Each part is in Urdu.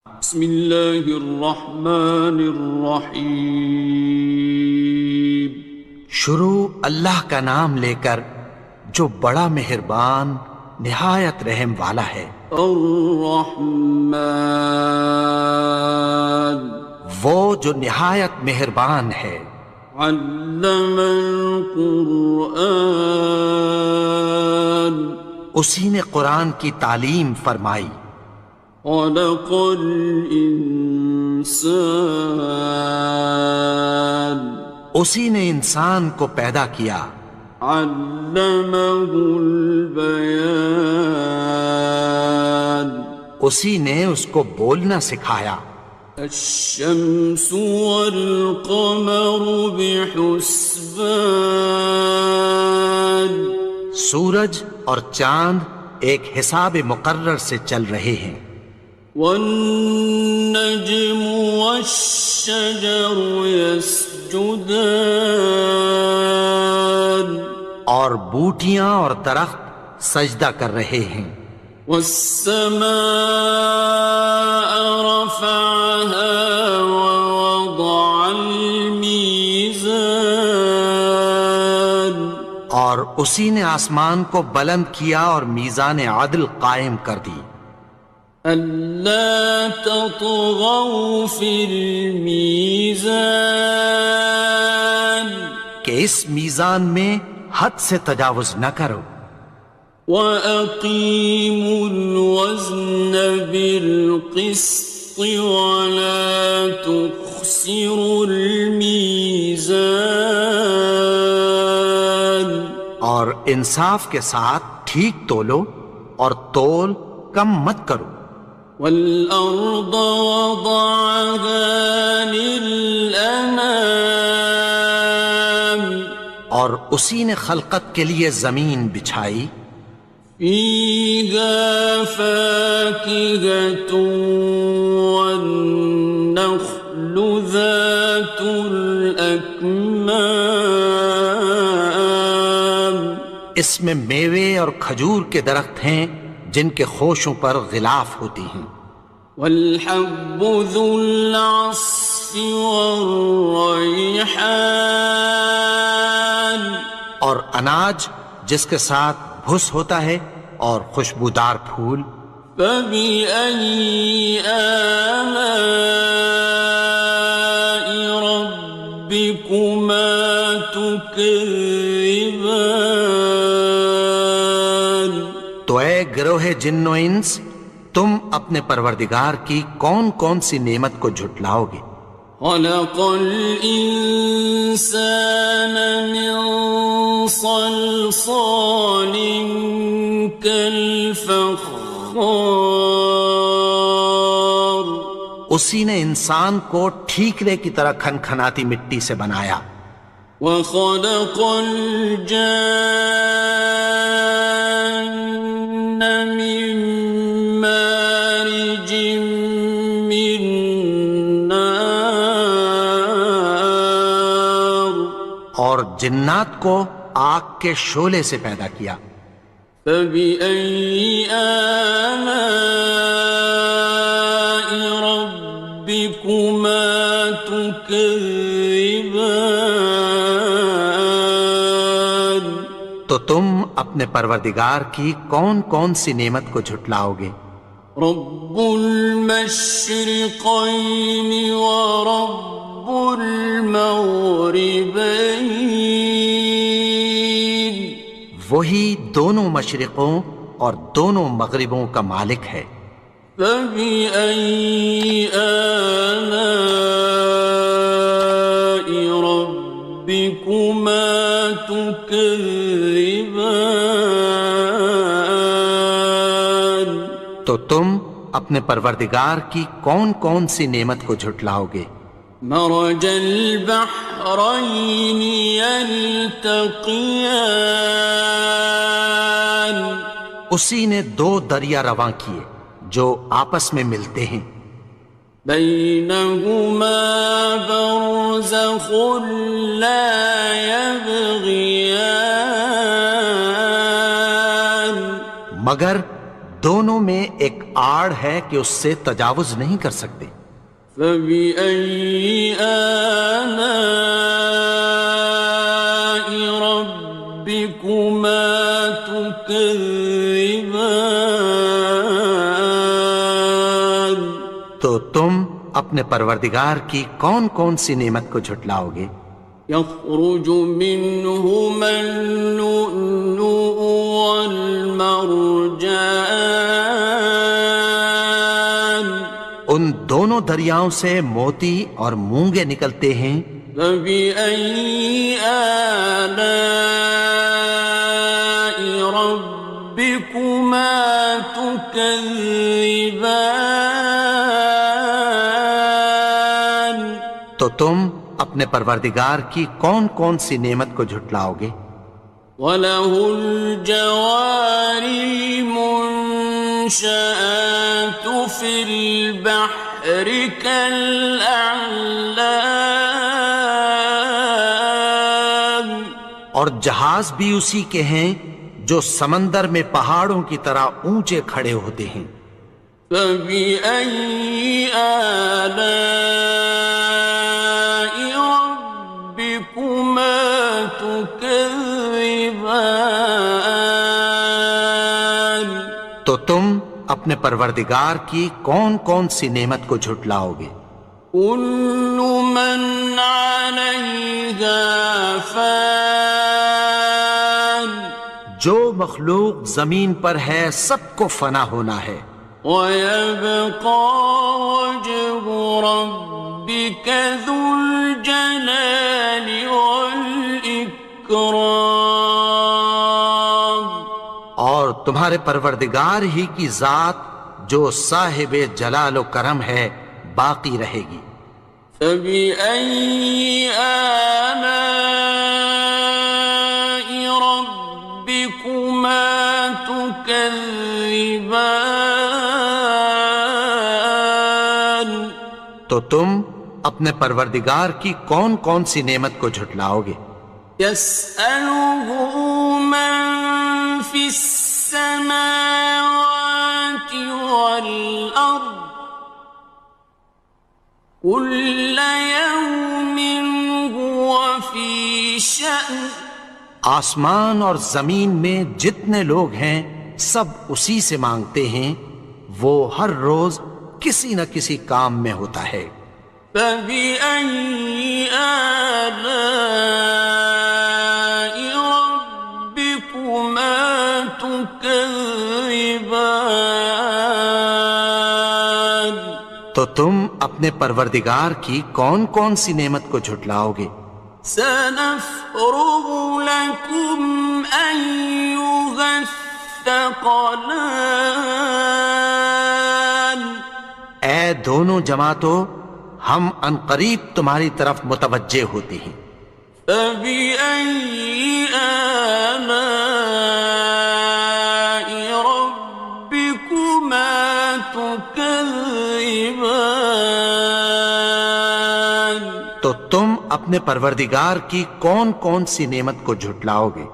بسم اللہ الرحمن الرحیم۔ شروع اللہ کا نام لے کر جو بڑا مہربان نہایت رحم والا ہے۔ الرحمن، وہ جو نہایت مہربان ہے۔ علم القرآن، اسی نے قرآن کی تعلیم فرمائی۔ خلق الانسان، اسی نے انسان کو پیدا کیا۔ علمہ البیان، اسی نے اس کو بولنا سکھایا۔ الشمس والقمر بحسبان، سورج اور چاند ایک حساب مقرر سے چل رہے ہیں۔ والنجم والشجر يسجدان، اور بوٹیاں اور درخت سجدہ کر رہے ہیں۔ والسماء رفعها ووضع الميزان، اور اسی نے آسمان کو بلند کیا اور میزان عدل قائم کر دی۔ ألا تطغوا في الميزان، کہ اس میزان میں حد سے تجاوز نہ کرو۔ وَأَقِيمُوا الْوَزْنَ بِالْقِسْطِ وَلَا تُخْسِرُوا الْمِيزَانَ، اور انصاف کے ساتھ ٹھیک تولو اور تول کم مت کرو۔ وَالْأَرْضَ وَضَعَهَا لِلْأَنَامِ، اور اسی نے خلقت کے لیے زمین بچھائی۔ فِيهَا فَاكِهَةٌ وَالنَّخْلُ ذَاتُ الْأَكْمَامِ، اس میں میوے اور کھجور کے درخت ہیں جن کے خوشوں پر غلاف ہوتی ہیں۔ وَالْحَبُّ ذُو الْعَصْفِ وَالرَّيْحَانِ، اور اناج جس کے ساتھ بھس ہوتا ہے اور خوشبودار پھول۔ فَبِأَيِّ آلَاءِ رَبِّكُمَا تُكَذِّبَانِ، تو اے گروہ جن و انس، تم اپنے پروردگار کی کون کون سی نعمت کو جھٹلاؤ گے؟ خَلَقَ الْإِنسَانَ مِنْ صَلْصَالٍ كَالْفَخَّارِ، اسی نے انسان کو ٹھیکرے کی طرح کھنکھناتی مٹی سے بنایا۔ وَخَلَقَ الْجَانَّ مِن مَّارِجٍ مِّن نَّارٍ، اور جنات کو آگ کے شعلے سے پیدا کیا۔ فَبِأَيِّ آلَاءِ رَبِّكُمَا تُكَذِّبَانِ، تو تم اپنے پروردگار کی کون کون سی نعمت کو جھٹلاؤ گے؟ رب المشرقین ورب المغربین، وہی دونوں مشرقوں اور دونوں مغربوں کا مالک ہے۔ فَبِأَيِّ آلَاءِ رَبِّكُمَا تُكَذِّبَانِ، تو تم اپنے پروردگار کی کون کون سی نعمت کو جھٹلاؤ گے؟ مرج البحرین یلتقیان، اسی نے دو دریا رواں کیے جو آپس میں ملتے ہیں۔ بینہما برزخ لا یبغیان، مگر دونوں میں ایک آڑ ہے کہ اس سے تجاوز نہیں کر سکتے۔ فبأي آلاء ربكما تكذبان؟ تو تم اپنے پروردگار کی کون کون سی نعمت کو جھٹلاؤ گے؟ يخرج منهما اللؤلؤ والمرجان ان دونوں دریاؤں سے موتی اور مونگے نکلتے ہیں۔ فبأي آلاء ربكما تكذبان؟ تو تم اپنے پروردگار کی کون کون سی نعمت کو جھٹلاؤ گے؟ وَلَهُ الْجَوَارِ الْمُنشَآتُ فِي الْبَحْرِ كَالْأَعْلَامِ، اور جہاز بھی اسی کے ہیں جو سمندر میں پہاڑوں کی طرح اونچے کھڑے ہوتے ہیں۔ فَبِأَيِّ آلَاءِ رَبِّكُمَا تُكَذِّبَانِ؟ تو تم اپنے پروردگار کی کون کون سی نعمت کو جھٹلاؤ گے؟ كُلُّ مَنْ عَلَيْهَا فَانٍ، جو مخلوق زمین پر ہے سب کو فنا ہونا ہے۔ وَيَبْقَى وَجْهُ رَبِّكَ ذُو الْجَلَالِ وَالْإِكْرَامِ، اور تمہارے پروردگار ہی کی ذات جو صاحب جلال و کرم ہے باقی رہے گی۔ فَبِأَيِّ آلَاءِ رَبِّكُمَا تُكَذِّبَانِ؟ تو تم اپنے پروردگار کی کون کون سی نعمت کو جھٹلاؤ گے؟ يَسْأَلُهُ مَن فِي السَّمَاوَاتِ وَالْأَرْضِ كُلَّ يَوْمٍ هُوَ فِي شَأْنٍ، آسمان اور زمین میں جتنے لوگ ہیں سب اسی سے مانگتے ہیں، وہ ہر روز کسی نہ کسی کام میں ہوتا ہے۔ فَبِأَيِّ آلَاءِ رَبِّكُمَا تُكَذِّبَانِ؟ تو تم اپنے پروردگار کی کون کون سی نعمت کو جھٹلاؤ گے؟ سَنَفْرُغُ لَكُمْ أَيُّهَ الثَّقَلَانِ، اے دونوں جماعتوں، ہم عنقریب تمہاری طرف متوجہ ہوتے ہیں۔ فَبِأَيِّ آلَاءِ رَبِّكُمَا تُكَذِّبَانِ؟ تو تم اپنے پروردگار کی کون کون سی نعمت کو جھٹلاؤ گے؟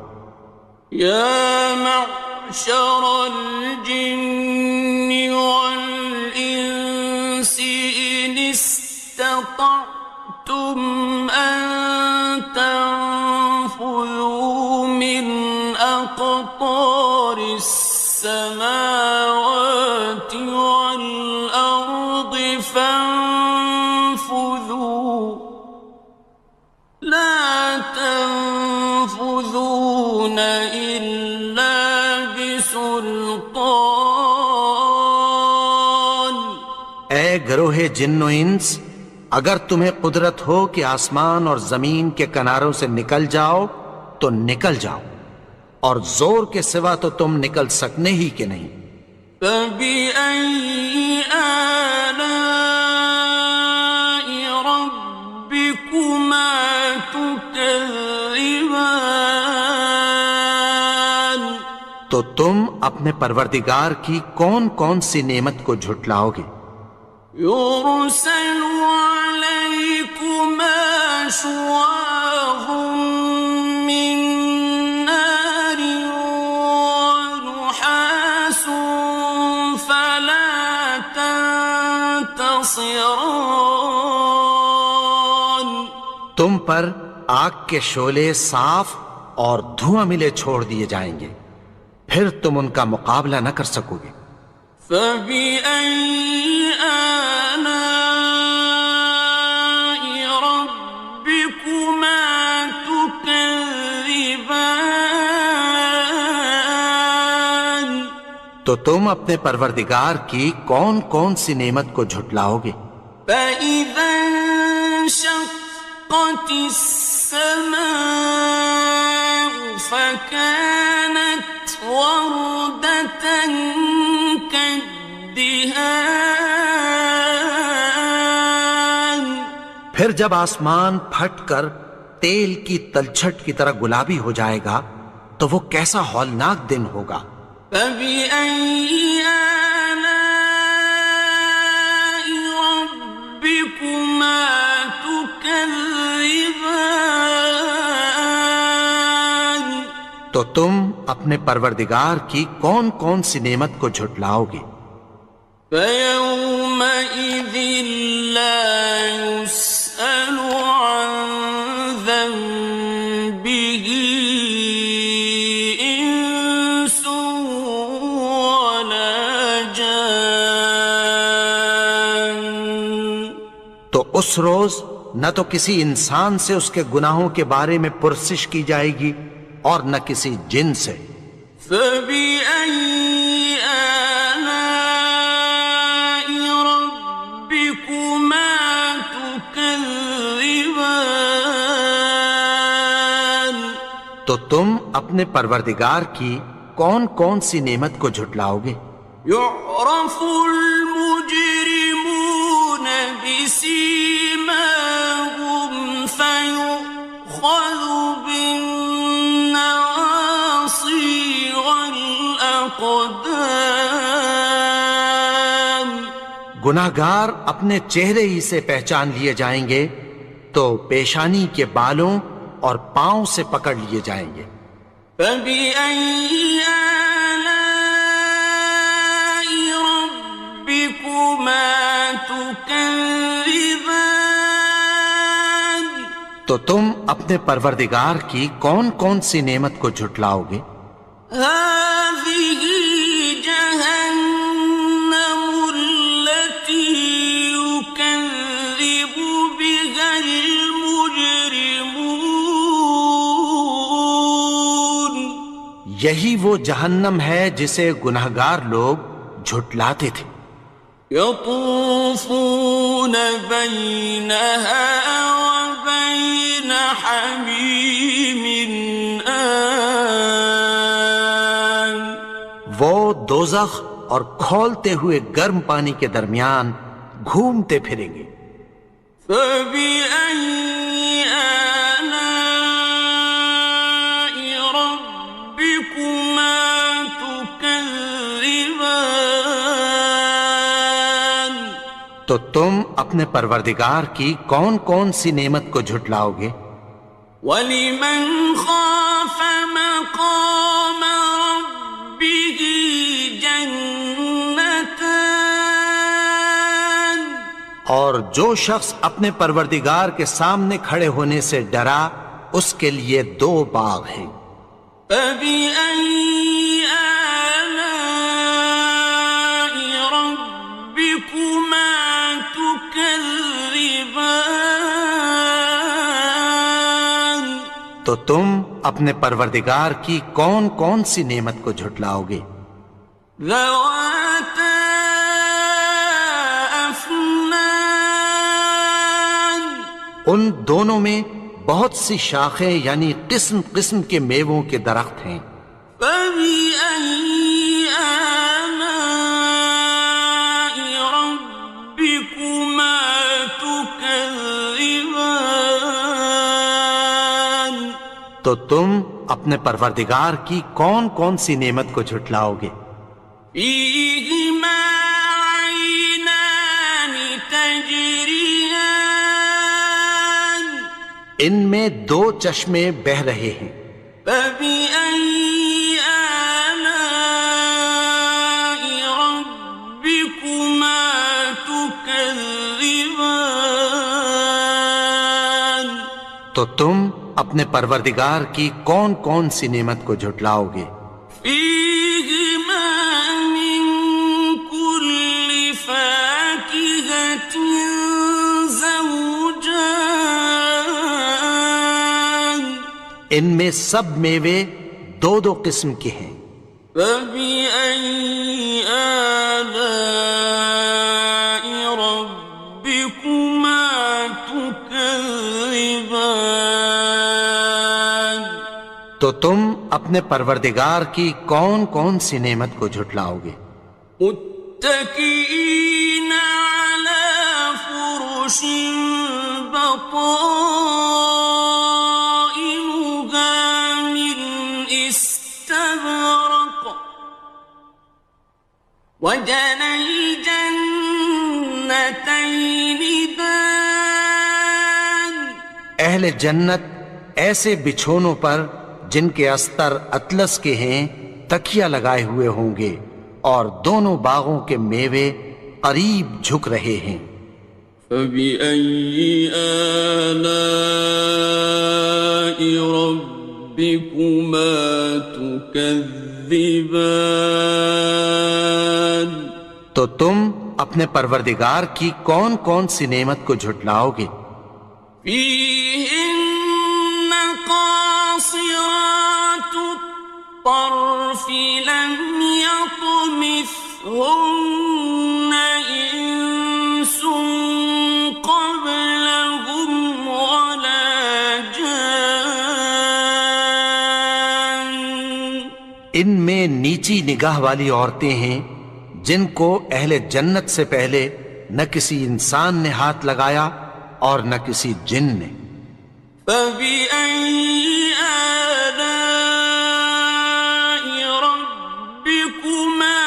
يَا مَعْشَرَ الْجِنِّ وَالْإِنسِ إِنِ اسْتَطَعْتُمْ أَن تَنفُذُوا مِنْ أَقْطَارِ السَّمَاوَاتِ وَالْأَرْضِ فَانفُذُوا، لَا تَنفُذُونَ إِلَّا بِسُلْطَانٍ۔ اے گروہ جن و انس، اگر تمہیں قدرت ہو کہ آسمان اور زمین کے کناروں سے نکل جاؤ تو نکل جاؤ، اور زور کے سوا تو تم نکل سکنے ہی کہ نہیں۔ فَبِأَيِّ آلَاءِ رَبِّكُمَا تُكَذِّبَانِ؟ تو تم اپنے پروردگار کی کون کون سی نعمت کو جھٹلاؤ گے؟ يُرْسَلُ عَلَيْكُمَا شُوَاظٌ مِّن نَّارٍ وَنُحَاسٌ خاصران. تم پر آگ کے شعلے صاف اور دھواں ملے چھوڑ دیے جائیں گے، پھر تم ان کا مقابلہ نہ کر سکو گے۔ فبأي آلاء ربكما تكذبان. تو تم اپنے پروردگار کی کون کون سی نعمت کو جھٹلاؤ گے؟ فإذا انشقت السماء فكانت وردة كالدهان. پھر جب آسمان پھٹ کر تیل کی تلچھٹ کی طرح گلابی ہو جائے گا تو وہ کیسا ہولناک دن ہوگا۔ فبأي آلاء ربكما تكذبان. تو تم اپنے پروردگار کی کون کون سی نعمت کو جھٹلاؤ گے؟ فيومئذ لا يسأل عن ذنبه إنس ولا جان. تو اس روز نہ تو کسی انسان سے اس کے گناہوں کے بارے میں پرسش کی جائے گی اور نہ کسی جن سے۔ فبأي آلاء ربكما تكذبان. تو تم اپنے پروردگار کی کون کون سی نعمت کو جھٹلاؤ گے؟ يعرف المجرمون بسيماهم فيؤخذ بالنواصي والأقدام. گناہگار اپنے چہرے ہی سے پہچان لیے جائیں گے تو پیشانی کے بالوں اور پاؤں سے پکڑ لیے جائیں گے۔ فبأي آلاء ربكما تكذبان. تو تم اپنے پروردگار کی کون کون سی نعمت کو جھٹلاؤ گے؟ هذه جهنم التي يكذب بها المجرمون. یہی وہ جہنم ہے جسے گناہگار لوگ جھٹلاتے تھے۔ يطوفون بينها وبين حميم آن. وہ دوزخ اور کھولتے ہوئے گرم پانی کے درمیان گھومتے پھریں گے۔ فبأي آلاء ربكما تكذبان. تو تم اپنے پروردگار کی کون کون سی نعمت کو جھٹلاؤ گے؟ وَلِمَنْ خَافَ مَقَامَ رَبِّهِ جَنَّتَانِ. اور جو شخص اپنے پروردگار کے سامنے کھڑے ہونے سے ڈرا اس کے لیے دو باغ ہیں۔ فَبِأَيِّ آلَاءِ رَبِّكُمَا تُكَذِّبَانِ. تو تم اپنے پروردگار کی کون کون سی نعمت کو جھٹلاؤ گے؟ ذَوَاتَا أَفْنَانٍ. ان دونوں میں بہت سی شاخیں یعنی قسم قسم کے میووں کے درخت ہیں۔ فَبِأَيِّ آلَاءِ رَبِّكُمَا تُكَذِّبَانِ. تو تم اپنے پروردگار کی کون کون سی نعمت کو جھٹلاؤ گے؟ فِيهِمَا عَيْنَانِ تَجْرِيَانِ. ان میں دو چشمے بہہ رہے ہیں۔ فَبِأَيِّ آلَاءِ رَبِّكُمَا تُكَذِّبَانِ. تكذبان تو تم اپنے پروردگار کی کون کون سی نعمت کو جھٹلاؤ گے؟ فيهما من كل فاكهة زوجان ان میں سب میوے دو دو قسم کے ہیں۔ فبأي آلاء ربكما تكذبان تو تم اپنے پروردگار کی کون کون سی نعمت کو جھٹلاؤ گے؟ متكئين على فرش بطائنها من استبرق وجنى الجنتين دان اہل جنت ایسے بچھونوں پر جن کے استر اطلس کے ہیں تکیہ لگائے ہوئے ہوں گے، اور دونوں باغوں کے میوے قریب جھک رہے ہیں۔ فبأي آلاء ربكما تكذبان تو تم اپنے پروردگار کی کون کون سی نعمت کو جھٹلاؤ گے؟ فيهن قاصرات الطرف لم يطمثهن إنس قبلهم ولا جان ان میں نیچی نگاہ والی عورتیں ہیں جن کو اہل جنت سے پہلے نہ کسی انسان نے ہاتھ لگایا اور نہ کسی جن نے۔ فبأي آلاء ربكما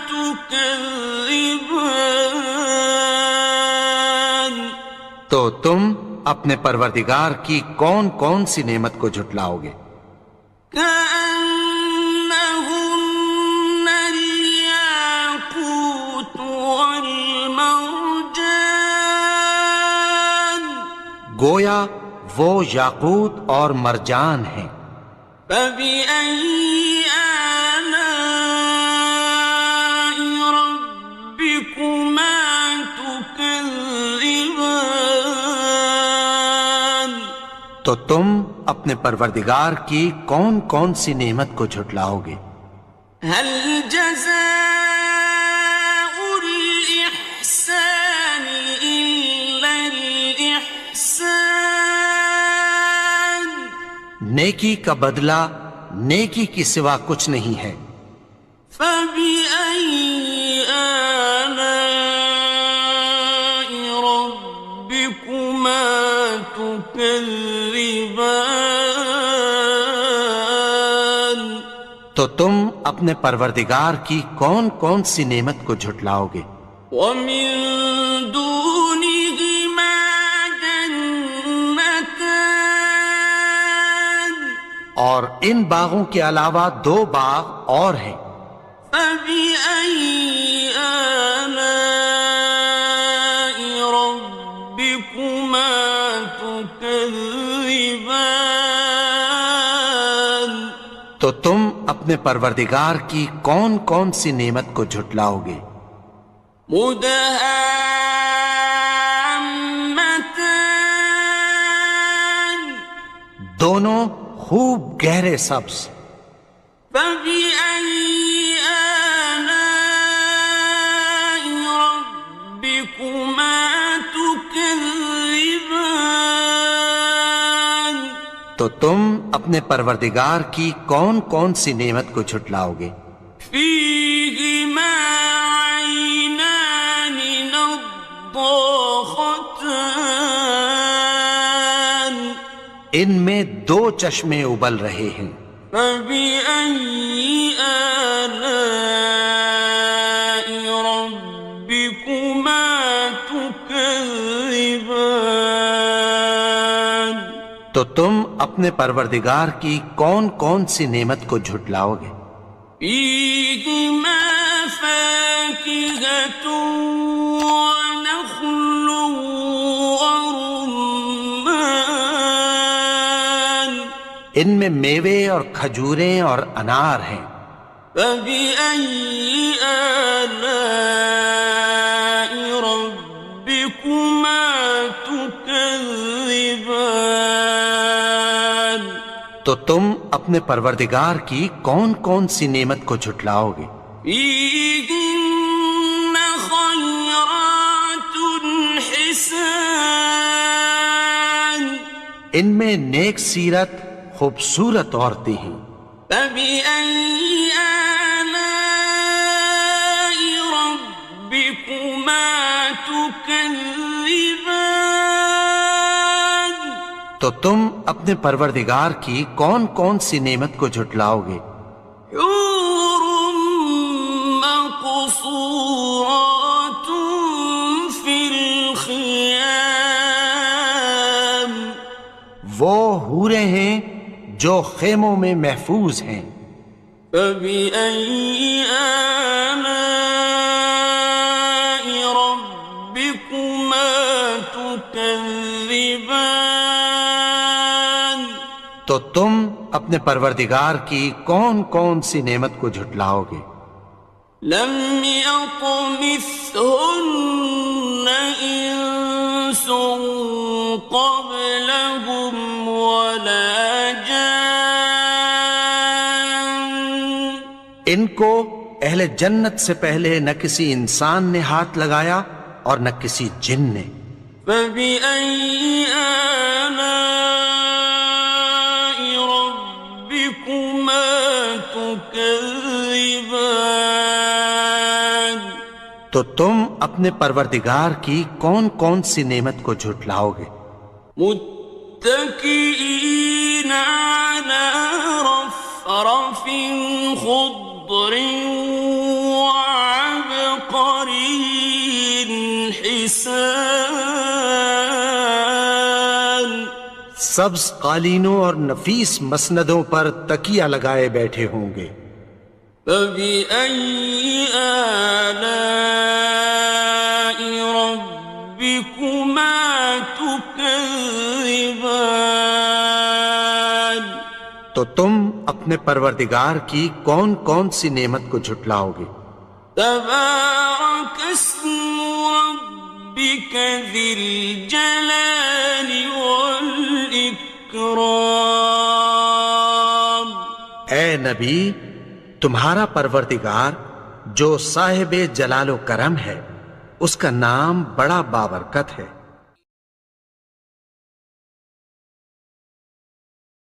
تكذبان تو تم اپنے پروردگار کی کون کون سی نعمت کو جھٹلاؤ گے؟ كأنهن الياقوت والمرجان گویا وہ یاقوت اور مرجان ہیں۔ فبأي آلاء ربكما تكذبان تو تم اپنے پروردگار کی کون کون سی نعمت کو جھٹلاؤ گے؟ هل جزاء الإحسان إلا الإحسان نیکی کا بدلہ نیکی کی سوا کچھ نہیں ہے۔ فبأي آلاء ربكما تكذبان تو تم اپنے پروردگار کی کون کون سی نعمت کو جھٹلاؤ گے؟ ومن دونهما جنتان اور ان باغوں کے علاوہ دو باغ اور ہیں۔ فبأي آلاء ربكما تكذبان تو تم اپنے پروردگار کی کون کون سی نعمت کو جھٹلاؤ گے؟ مدهامتان دونوں خوب گہرے سبز۔ فبأي آلاء ربكما تكذبان تو تم اپنے پروردگار کی کون کون سی نعمت کو جھٹلاؤ گے؟ فيهما عينان نضاختان ان میں دو چشمے ابل رہے ہیں۔ فبأي آلاء ربكما تكذبان تو تم اپنے پروردگار کی کون کون سی نعمت کو جھٹلاؤ گے؟ فيهما فاكهة ونخل ان میں میوے اور کھجوریں اور انار ہیں۔ فبأي آلاء ربكما تكذبان؟ تو تم اپنے پروردگار کی کون کون سی نعمت کو جھٹلاؤ گے؟ فيهن خيرات حسان، ان میں نیک سیرت خوبصورت عورتیں ہیں۔ فبأي آلاء ربكما تكذبان؟ تو تم اپنے پروردگار کی کون کون سی نعمت کو جھٹلاؤ گے؟ حور مقصورات في الخيام، وہ حوریں ہیں جو خیموں میں محفوظ ہیں۔ فبأي آلاء ربكما تكذبان؟ تو تم اپنے پروردگار کی کون کون سی نعمت کو جھٹلاؤ گے؟ لم يطمثهن إنس قبلهم ولا جان، ان کو اہل جنت سے پہلے نہ کسی انسان نے ہاتھ لگایا اور نہ کسی جن نے۔ فبأي آلاء ربكما تكذبان؟ تو تم اپنے پروردگار کی کون کون سی نعمت کو جھٹلاؤ گے؟ متكئين على رفرف خضر وعبقري حسان، سبز قالینوں اور نفیس مسندوں پر تکیہ لگائے بیٹھے ہوں گے۔ فبأي آلاء ربكما تكذبان؟ تو تم اپنے پروردگار کی کون کون سی نعمت کو جھٹلاؤ گے؟ تبارك اسم ربك ذي الجلال والإكرام۔ اے نبی، تمہارا پروردگار جو صاحب جلال و کرم ہے، اس کا نام بڑا بابرکت ہے۔